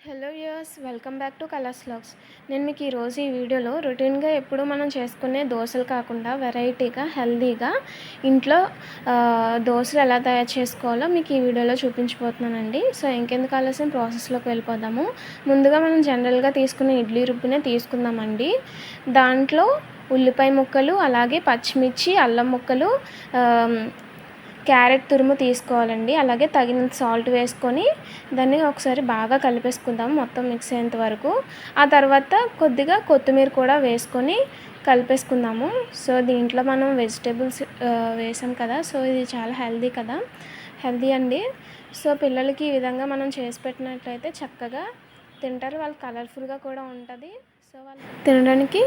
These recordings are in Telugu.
Hello viewers, welcome back to colours vlogs. నేను మీకు ఈరోజు ఈ వీడియోలో రొటీన్గా ఎప్పుడు మనం చేసుకునే దోశలు కాకుండా వెరైటీగా హెల్తీగా ఇంట్లో దోశలు ఎలా తయారు చేసుకోవాలో మీకు ఈ వీడియోలో చూపించబోతున్నానండి. సో ఇంకెందుకు ఆలస్యం ప్రాసెస్లోకి వెళ్ళిపోదాము. ముందుగా మనం జనరల్గా తీసుకునే ఇడ్లీ రుబ్బినే తీసుకుందామండి. దాంట్లో ఉల్లిపాయ ముక్కలు, అలాగే పచ్చిమిర్చి, అల్లం ముక్కలు, క్యారెట్ తురుము తీసుకోవాలండి. అలాగే తగినంత సాల్ట్ వేసుకొని దాన్ని ఒకసారి బాగా కలిపేసుకుందాం మొత్తం మిక్స్ అయ్యేంత వరకు. ఆ తర్వాత కొద్దిగా కొత్తిమీర కూడా వేసుకొని కలిపేసుకుందాము. సో దీంట్లో మనం వెజిటేబుల్స్ వేసాం కదా, సో ఇది చాలా హెల్దీ అండి. సో పిల్లలకి ఈ విధంగా మనం చేసి పెట్టినట్లయితే చక్కగా తింటారు. వాళ్ళు కలర్ఫుల్గా కూడా ఉంటుంది. సో వాళ్ళు తినడానికి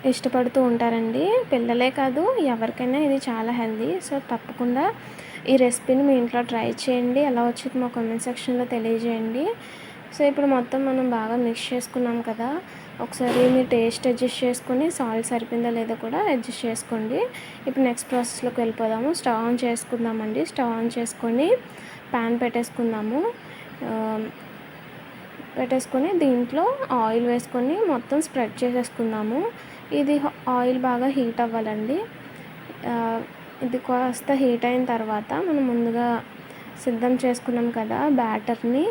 ఇష్టపడుతూ ఉంటారండి. పిల్లలే కాదు, ఎవరికైనా ఇది చాలా హెల్దీ. సో తప్పకుండా ఈ రెసిపీని మీ ఇంట్లో ట్రై చేయండి. ఎలా వచ్చింది మా కామెంట్ సెక్షన్లో తెలియజేయండి. సో ఇప్పుడు మొత్తం మనం బాగా మిక్స్ చేసుకున్నాం కదా, ఒకసారి మీరు టేస్ట్ అడ్జస్ట్ చేసుకొని సాల్ట్ సరిపోయిందో లేదో కూడా అడ్జస్ట్ చేసుకోండి. ఇప్పుడు నెక్స్ట్ ప్రాసెస్లోకి వెళ్ళిపోదాము. స్టవ్ ఆన్ చేసుకుందామండి. స్టవ్ ఆన్ చేసుకొని ప్యాన్ పెట్టేసుకొని దీంట్లో ఆయిల్ వేసుకొని మొత్తం స్ప్రెడ్ చేసేసుకుందాము. ఇది ఆయిల్ బాగా హీట్ అవ్వాలండి. ఇది కాస్త హీట్ అయిన తర్వాత మనం ముందుగా సిద్ధం చేసుకున్నాం కదా బ్యాటర్ని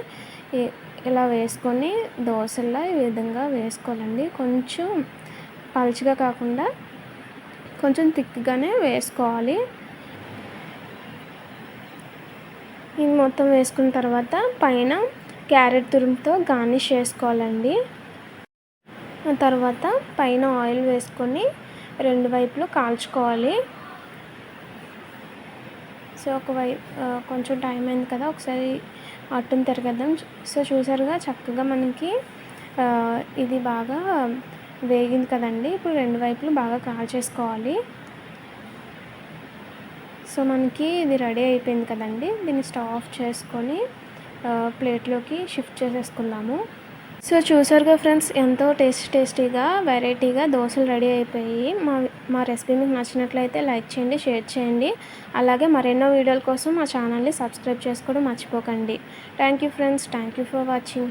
ఇలా వేసుకొని దోశల్లో ఈ విధంగా వేసుకోవాలండి. కొంచెం పలుచగా కాకుండా కొంచెం థిక్గానే వేసుకోవాలి. ఇది మొత్తం వేసుకున్న తర్వాత పైన క్యారెట్ తురుముతో గార్నిష్ చేసుకోవాలండి. తర్వాత పైన ఆయిల్ వేసుకొని రెండు వైపులు కాల్చుకోవాలి. సో కొంచెం టైం అయింది కదా, ఒకసారి అట్టుని తిరగద్దాం. సో చూసారుగా చక్కగా మనకి ఇది బాగా వేగింది కదండి. ఇప్పుడు రెండు వైపులు బాగా కాల్చేసుకోవాలి. సో మనకి ఇది రెడీ అయిపోయింది కదండి. దీన్ని స్టవ్ ఆఫ్ చేసుకొని ప్లేట్లోకి షిఫ్ట్ చేసేసుకుందాము. సో చూసారుగా ఫ్రెండ్స్, ఎంతో టేస్టీగా వెరైటీగా దోశలు రెడీ అయిపోయి. మా రెసిపీ మీకు నచ్చినట్లయితే లైక్ చేయండి, షేర్ చేయండి. అలాగే మరెన్నో వీడియోల కోసం మా ఛానల్ని సబ్స్క్రైబ్ చేసుకోవడం మర్చిపోకండి. Thank you friends, thank you for watching.